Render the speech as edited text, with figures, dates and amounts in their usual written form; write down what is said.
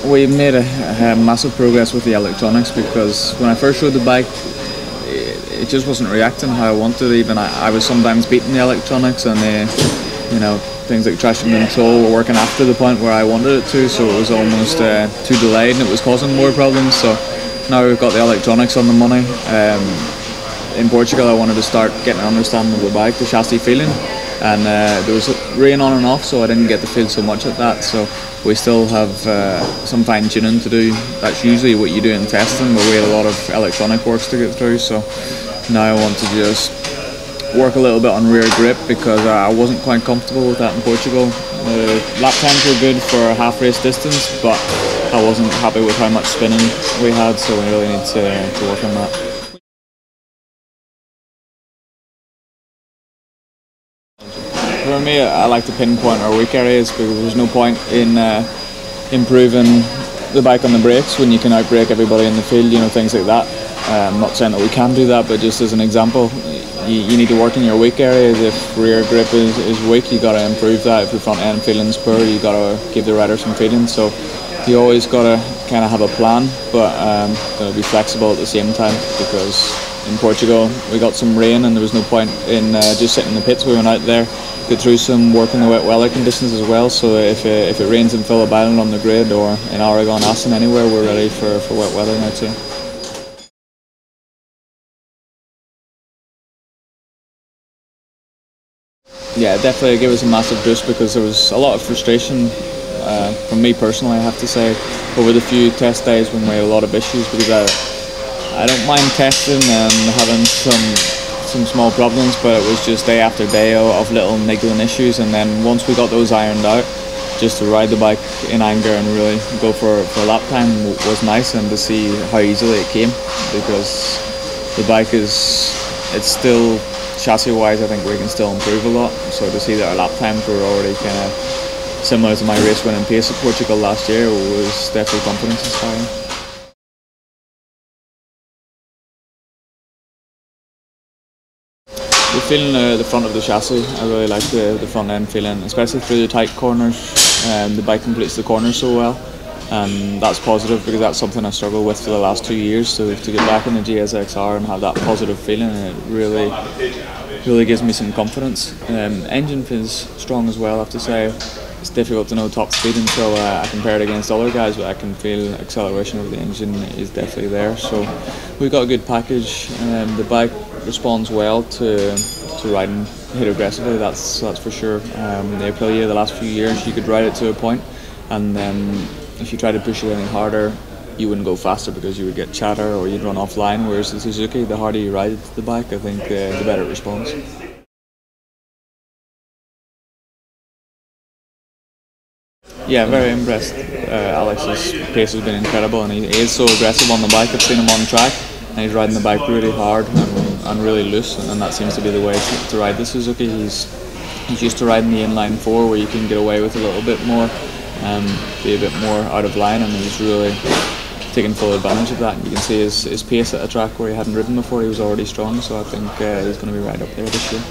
We made a massive progress with the electronics, because when I first rode the bike, it just wasn't reacting how I wanted. Even I was sometimes beating the electronics, and things like traction control were working after the point where I wanted it to, so it was almost too delayed, and it was causing more problems. So now we've got the electronics on the money. In Portugal, I wanted to start getting an understanding of the bike, the chassis feeling, and there was rain on and off, so I didn't get to feel so much at that. So we still have some fine tuning to do. That's usually what you do in testing, but we had a lot of electronic works to get through. So now I want to just work a little bit on rear grip, because I wasn't quite comfortable with that in Portugal. Lap times were good for a half race distance, but I wasn't happy with how much spinning we had, so we really need to work on that. For me, I like to pinpoint our weak areas, because there's no point in improving the bike on the brakes when you can outbrake everybody in the field, things like that. I'm not saying that we can do that, but just as an example, you need to work in your weak areas. If rear grip is weak, you got to improve that. If your front end feeling's poor, you got to give the rider some feeling. So you always got to kind of have a plan, but be flexible at the same time, because in Portugal we got some rain and there was no point in just sitting in the pits. We went out there, get through some work in the wet weather conditions as well. So if it rains in Phillip Island on the grid, or in Oregon, Aston, anywhere, we're ready for wet weather now too. Yeah, definitely gave us a massive boost, because there was a lot of frustration from me personally, I have to say, over the few test days when we had a lot of issues, because I don't mind testing and having some small problems, but it was just day after day of little niggling issues. And then once we got those ironed out, just to ride the bike in anger and really go for lap time was nice, and to see how easily it came, because the bike it's still, chassis wise, I think we can still improve a lot. So to see that our lap times were already kind of similar to my race winning pace at Portugal last year was definitely confidence inspiring. The feeling the front of the chassis, I really like the front end feeling, especially through the tight corners. The bike completes the corners so well, and that's positive, because that's something I struggled with for the last 2 years. So to get back in the GSX-R and have that positive feeling, it really gives me some confidence. Engine feels strong as well, I have to say. It's difficult to know top speed until I compare it against other guys, but I can feel acceleration of the engine is definitely there. So we've got a good package. The bike responds well to riding hit aggressively, that's for sure. The Aprilia, the last few years, you could ride it to a point, and then if you try to push it any harder, you wouldn't go faster, because you would get chatter or you'd run offline. Whereas the Suzuki, the harder you ride the bike, I think the better it responds. Yeah, very impressed. Alex's pace has been incredible, and he is so aggressive on the bike. I've seen him on track, and he's riding the bike really hard and really loose, and that seems to be the way to ride the Suzuki. He's used to riding the inline 4, where you can get away with a little bit more, be a bit more out of line, and he's really taking full advantage of that. And you can see his pace at a track where he hadn't ridden before, he was already strong, so I think he's going to be right up there this year.